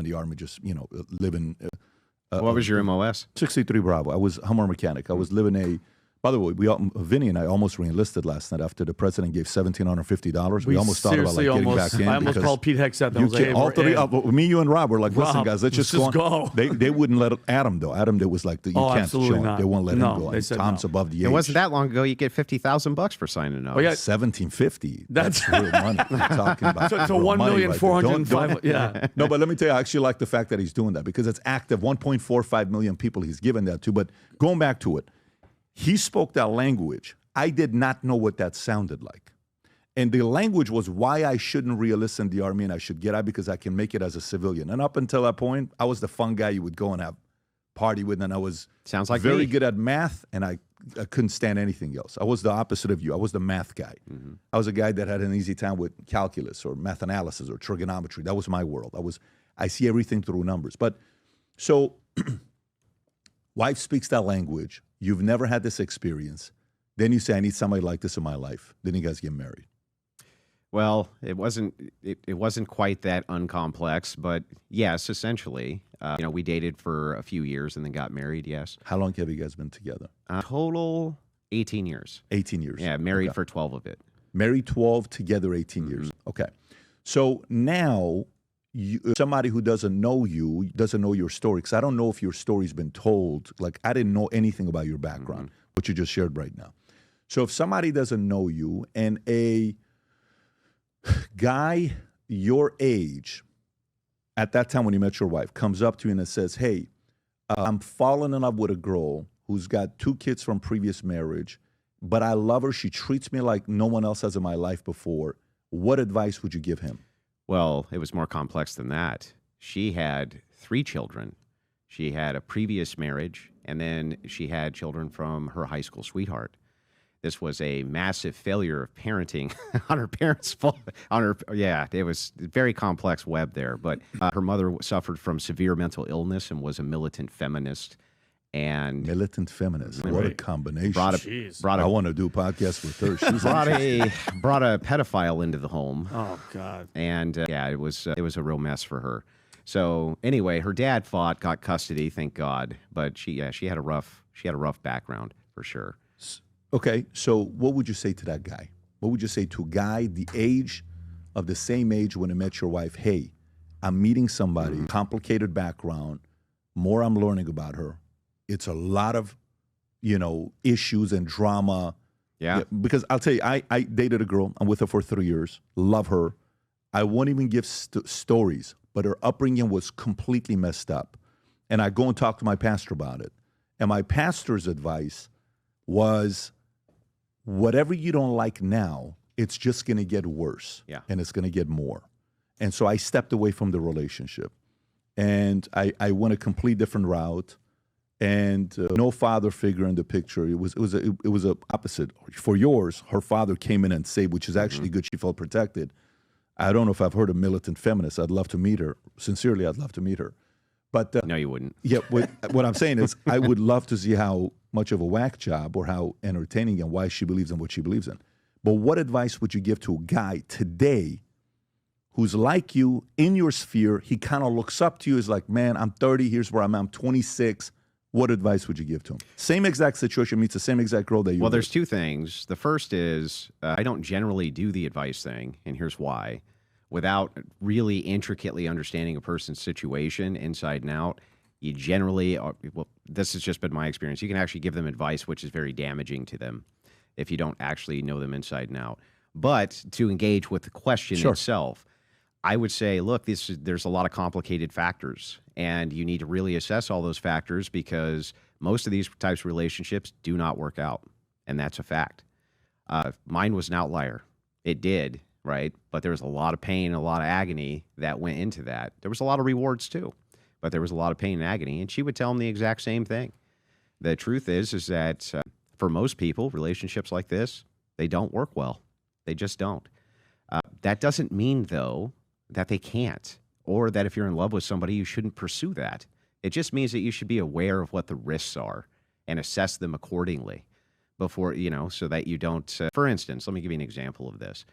in the Army, just, living. What was your MOS? 63 Bravo. I was Hummer mechanic. I was living by the way, Vinny and I almost re-enlisted last night after the president gave $1,750. We almost thought about getting back in. I almost called Pete Hegseth and was like, all three, me, you, and Rob were like, listen, Rob, guys, let's just go. They wouldn't let Adam, though. Adam, there was like, you can't show him. Not. They won't let him go. They said Tom's above the age. It wasn't that long ago. You get $50,000 for signing up. Oh, yeah. $1,750. That's real money. We're talking about so $1,405,000. Yeah. No, but let me tell you, I actually like the fact that he's doing that because it's active. 1.45 million people he's given that to. But going back to it, he spoke that language. I did not know what that sounded like. And the language was why I shouldn't re-enlist in the Army and I should get out because I can make it as a civilian. And up until that point, I was the fun guy you would go and have party with. And I was very good at math, and I couldn't stand anything else. I was the opposite of you. I was the math guy. Mm-hmm. I was a guy that had an easy time with calculus or math analysis or trigonometry. That was my world. I see everything through numbers. But so wife speaks that language. You've never had this experience. Then you say, I need somebody like this in my life. Then you guys get married. Well, it wasn't quite that uncomplex, but yes, essentially. We dated for a few years and then got married, yes. How long have you guys been together? Total 18 years. 18 years. Yeah, married for 12 of it. Married 12, together 18 years. Okay. So now, somebody who doesn't know you, doesn't know your story, because I don't know if your story's been told. Like, I didn't know anything about your background, what you just shared right now. So if somebody doesn't know you and a guy your age at that time when you met your wife comes up to you and says, hey, I'm falling in love with a girl who's got 2 kids from previous marriage, but I love her. She treats me like no one else has in my life before. What advice would you give him? Well, it was more complex than that. She had 3 children. She had a previous marriage, and then she had children from her high school sweetheart. This was a massive failure of parenting on her parents' fault. It was a very complex web there. But her mother suffered from severe mental illness and was a militant feminist. And militant feminist, what a combination! I want to do podcasts with her. She's brought a pedophile into the home. Oh God! And it was a real mess for her. So anyway, her dad fought, got custody, thank God. But she had a rough background for sure. Okay, so what would you say to that guy? What would you say to a guy the same age when he met your wife? Hey, I'm meeting somebody, complicated background, more I'm learning about her. It's a lot of, issues and drama. Yeah. Because I'll tell you, I dated a girl. I'm with her for 3 years. Love her. I won't even give stories, but her upbringing was completely messed up. And I go and talk to my pastor about it. And my pastor's advice was, whatever you don't like now, it's just going to get worse. Yeah. And it's going to get more. And so I stepped away from the relationship. And I went a complete different route. And no father figure in the picture. It was a opposite. For yours, her father came in and saved, which is actually good. She felt protected. I don't know if I've heard of militant feminist. I'd love to meet her. Sincerely, I'd love to meet her. But no, you wouldn't. Yeah, what I'm saying is I would love to see how much of a whack job or how entertaining and why she believes in what she believes in. But what advice would you give to a guy today who's like you, in your sphere? He kind of looks up to you, is like, man, I'm 30, here's where I'm 26. What advice would you give to him? Same exact situation, meets the same exact girl that you. Well, there's 2 things. The first is I don't generally do the advice thing, and here's why. Without really intricately understanding a person's situation inside and out, you generally, this has just been my experience, you can actually give them advice which is very damaging to them if you don't actually know them inside and out. But to engage with the question itself, I would say, look, there's a lot of complicated factors, and you need to really assess all those factors because most of these types of relationships do not work out, and that's a fact. Mine was an outlier. It did, right? But there was a lot of pain, a lot of agony that went into that. There was a lot of rewards too, but there was a lot of pain and agony, and she would tell him the exact same thing. The truth is that for most people, relationships like this, they don't work well. They just don't. That doesn't mean, though, that they can't, or that if you're in love with somebody, you shouldn't pursue that. It just means that you should be aware of what the risks are and assess them accordingly before, so that you don't, for instance, let me give you an example of this.